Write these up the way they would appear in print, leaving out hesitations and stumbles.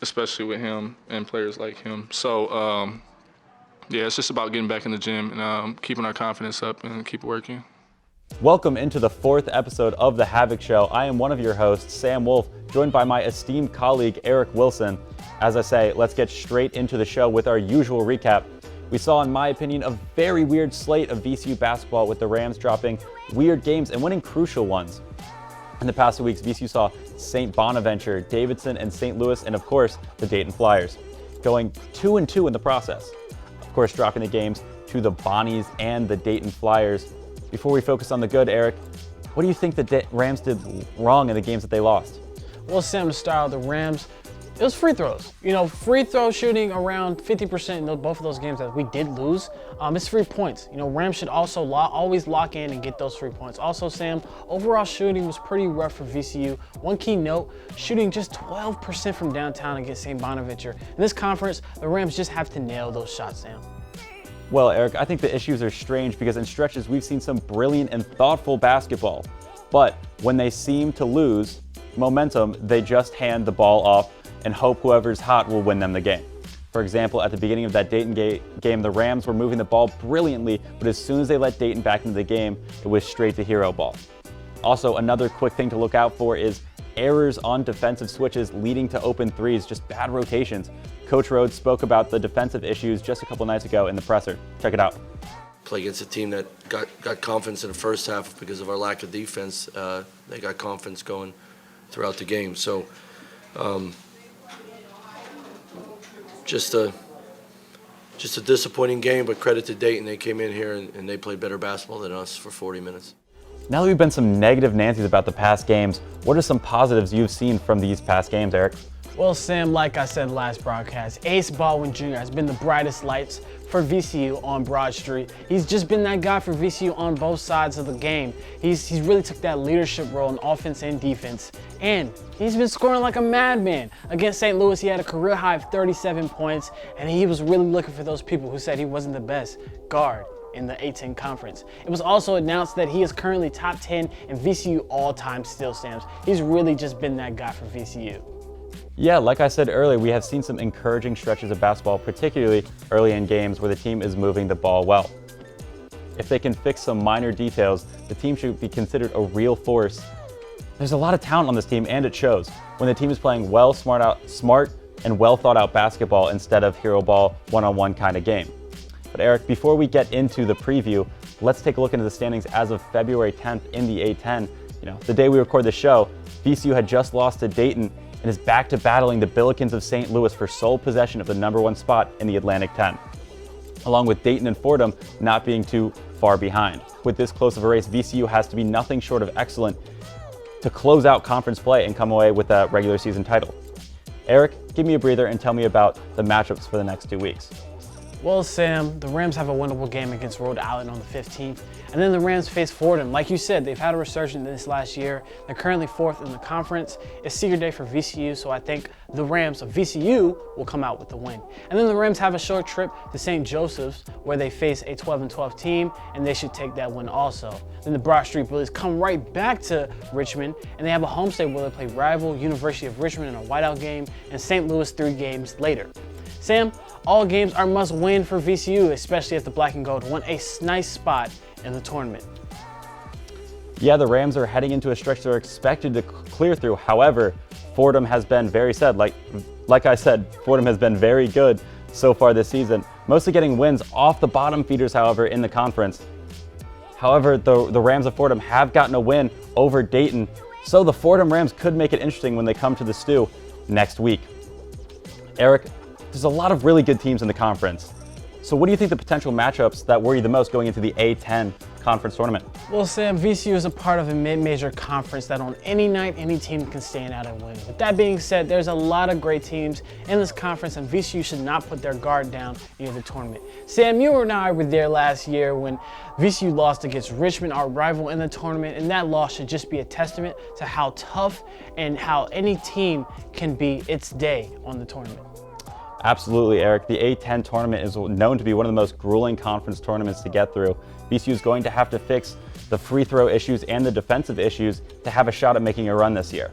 especially with him and players like him. So, yeah, it's just about getting back in the gym and keeping our confidence up and keep working. Welcome into the 4th episode of the Havoc Show. I am one of your hosts, Sam Wolf, joined by my esteemed colleague, Arrick Wilson. As I say, let's get straight into the show with our usual recap. We saw, in my opinion, a very weird slate of VCU basketball with the Rams dropping weird games and winning crucial ones. In the past 2 weeks, VCU saw St. Bonaventure, Davidson, and St. Louis, and of course, the Dayton Flyers, going 2-2 in the process. Of course, dropping the games to the Bonnies and the Dayton Flyers. Before we focus on the good, Arrick, what do you think the Rams did wrong in the games that they lost? Well, Sam, to start out, the Rams, it was free throws. Free throw shooting around 50% in both of those games that we did lose. It's 3 points. Rams should also always lock in and get those 3 points. Also, Sam, overall shooting was pretty rough for VCU. One key note, shooting just 12% from downtown against St. Bonaventure. In this conference, the Rams just have to nail those shots, Sam. Well, Arrick, I think the issues are strange because in stretches we've seen some brilliant and thoughtful basketball. But when they seem to lose momentum, they just hand the ball off and hope whoever's hot will win them the game. For example, at the beginning of that Dayton game, the Rams were moving the ball brilliantly, but as soon as they let Dayton back into the game, it was straight to hero ball. Also, another quick thing to look out for is errors on defensive switches leading to open threes, just bad rotations. Coach Rhodes spoke about the defensive issues just a couple nights ago in the presser. Check it out. Play against a team that got confidence in the first half because of our lack of defense. They got confidence going throughout the game. So just a disappointing game, but credit to Dayton. They came in here and they played better basketball than us for 40 minutes. Now that we've been some negative Nancy's about the past games, what are some positives you've seen from these past games, Arrick? Well, Sam, like I said last broadcast, Ace Baldwin Jr. has been the brightest lights for VCU on Broad Street. He's just been that guy for VCU on both sides of the game. He's really took that leadership role in offense and defense, and he's been scoring like a madman. Against St. Louis, he had a career high of 37 points, and he was really looking for those people who said he wasn't the best guard in the A-10 conference. It was also announced that he is currently top 10 in VCU all-time steal Sams. He's really just been that guy for VCU. Yeah, like I said earlier, we have seen some encouraging stretches of basketball, particularly early in games where the team is moving the ball well. If they can fix some minor details, the team should be considered a real force. There's a lot of talent on this team, and it shows when the team is playing well, smart and well thought out basketball instead of hero ball, one-on-one kind of game. But Arrick, before we get into the preview, let's take a look into the standings as of February 10th in the A-10. The day we record the show, VCU had just lost to Dayton and is back to battling the Billikens of St. Louis for sole possession of the #1 spot in the Atlantic 10, along with Dayton and Fordham not being too far behind. With this close of a race, VCU has to be nothing short of excellent to close out conference play and come away with a regular season title. Arrick, give me a breather and tell me about the matchups for the next 2 weeks. Well, Sam, the Rams have a winnable game against Rhode Island on the 15th, and then the Rams face Fordham. Like you said, they've had a resurgence this last year. They're currently 4th in the conference. It's senior day for VCU, so I think the Rams of VCU will come out with the win. And then the Rams have a short trip to St. Joseph's where they face a 12-12 team, and they should take that win also. Then the Broad Street Bullies come right back to Richmond, and they have a homestand where they play rival University of Richmond in a whiteout game, and St. Louis 3 games later. Sam, all games are must win for VCU, especially if the Black and Gold want a nice spot in the tournament. Yeah, the Rams are heading into a stretch they're expected to clear through. However, Fordham has been very sad. Like I said, Fordham has been very good so far this season, mostly getting wins off the bottom feeders, however, in the conference. However, the Rams of Fordham have gotten a win over Dayton, so the Fordham Rams could make it interesting when they come to the Stew next week. Arrick, there's a lot of really good teams in the conference. So what do you think the potential matchups that worry the most going into the A-10 conference tournament? Well, Sam, VCU is a part of a mid-major conference that on any night, any team can stand out and win. With that being said, there's a lot of great teams in this conference, and VCU should not put their guard down near the tournament. Sam, you and I were there last year when VCU lost against Richmond, our rival in the tournament, and that loss should just be a testament to how tough and how any team can be its day on the tournament. Absolutely, Arrick. The A-10 tournament is known to be one of the most grueling conference tournaments to get through. VCU is going to have to fix the free throw issues and the defensive issues to have a shot at making a run this year.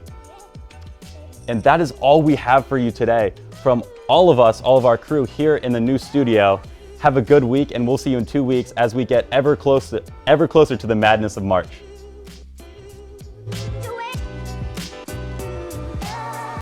And that is all we have for you today. From all of us, all of our crew here in the new studio, have a good week, and we'll see you in 2 weeks as we get ever closer to the madness of March.